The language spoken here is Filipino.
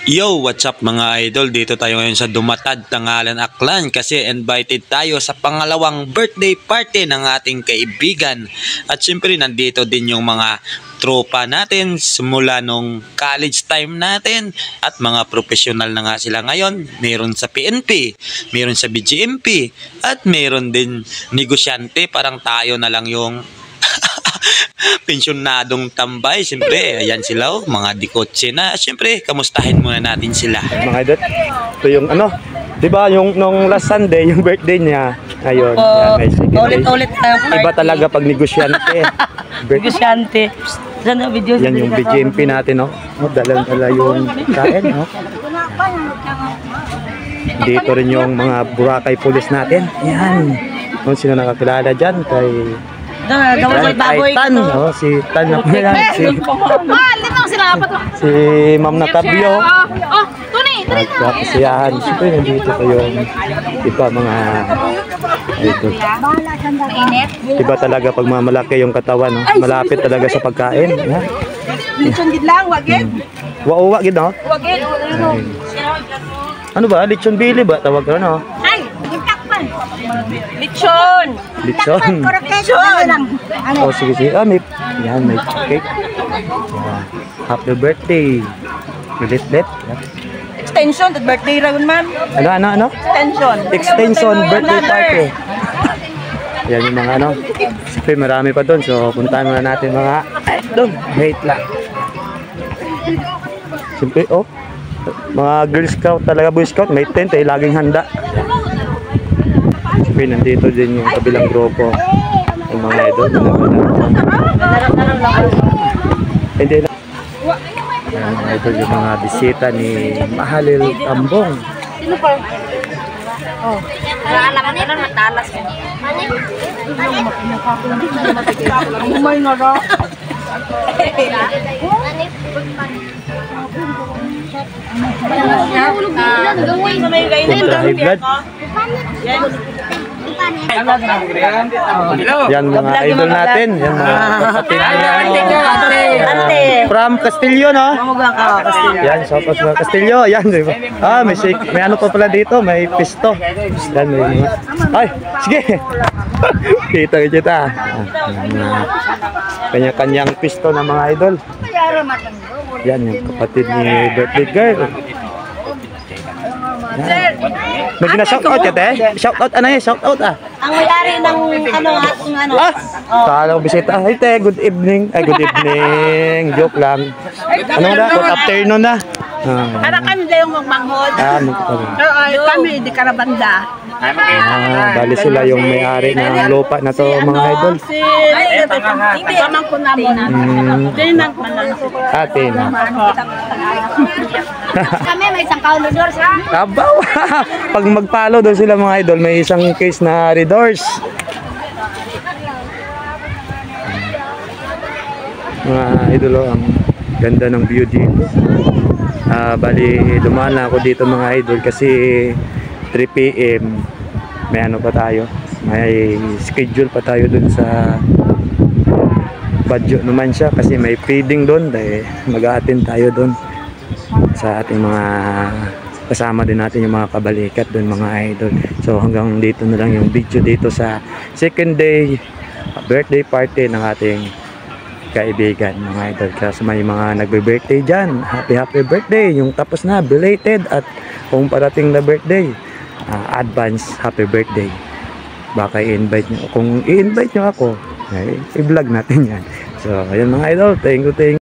Yo, what's up mga idol? Dito tayo ngayon sa Dumatad, Tangalan, Aklan kasi invited tayo sa pangalawang birthday party ng ating kaibigan. At syempre nandito din yung mga tropa natin simula nung college time natin at mga professional na nga sila ngayon. Meron sa PNP, meron sa BGMP at meron din negosyante, parang tayo na lang yung pensyonadong tambay. Siyempre, ayan sila, oh, mga dikotse na. Siyempre, kamustahin muna natin sila. Mga idol, ito yung ano, di ba yung nung last Sunday, yung birthday niya, ngayon, yan, may second day. Ulit-ulit tayo party. Iba talaga pag negosyante. Negosyante. Sana video. Yan yung BGMP natin, no? Oh, dala yung kain, no? Dito rin yung mga Boracay police natin. Yan. Kung sino nakakilala dyan, kay Tan, no? Si Tan na pala, si Ma'am Natabio. At kasiyahan. Siyempre, nandito ko yung iba mga dito. Iba talaga pag mamalaki yung katawan, no? Malapit talaga sa pagkain. Yan. Lechon gid lang, wagid. Wauwa gid, no? Wagid. Ano ba? Lechon bili ba? Tawag ko, no? Ay, gitakpan. Lechon. Lechon. Lechon. Oh, sige, sige. Ah, may, yan, may cake. Yeah. Happy birthday. Bilit-lit. Yeah. Extension, that birthday ra man. Ano? Extension. Extension birthday party. Yan yung mga ano. Siyempre, marami pa doon. So, puntahan muna natin mga doon. Wait lang. Siyempre, oh. Mga Girl Scout talaga, Boy Scout. May tent eh. Laging handa. Siyempre, nandito din yung kabilang grupo. Yung mga idol. Hindi lang. Yan, mga idol yung mga bisita ni Mahalil Ambong. Sino pa? Oh. Alam nila matalas. Umay na ra. High blood. Yan mga idol natin. Yan mga kapatid. From Castillo, no? Yan, shout out mga Castillo. Yan, diba? Ah, may ano pa pala dito. May pisto. Yan, may mga. Ay, sige. Kita. Kanya-kanyang pisto ng mga idol. Yan, yung kapatid ni birthday girl. May gina-shoutout ka, te? Shoutout, ano yun? Shoutout, ah. Ang may-ari ng ano. Ah! Kala ko bisita. Ay, te, good evening. Ay, good evening. Joke lang. Ano na? Good afternoon na. Para kami na yung magmanghod. Kami, di karabanda. Bali sila yung may-ari ng lupa na to, mga idol. Hindi, pamangko namin. Tinang malang. Ate na. Kami may isang kaulidors, ha? Tabaw! Pag mag-follow doon sila mga idol, may isang case na redors. Mga idol, ang ganda ng view dito. Bali, dumaan na ako dito mga idol kasi 3 PM may ano pa tayo, may schedule pa tayo dun sa Badyo naman siya kasi may feeding doon dahil mag-a-attend tayo doon sa ating mga kasama din natin yung mga kabalikat doon mga idol. So hanggang dito na lang yung video dito sa second day birthday party ng ating kaibigan mga idol. Kasi may mga nagbe-birthday dyan, happy birthday, yung tapos na belated, at kung parating na birthday, advance happy birthday. Baka i-invite nyo, kung i-invite nyo ako, i-vlog natin yan. So ayun mga idol, thank you.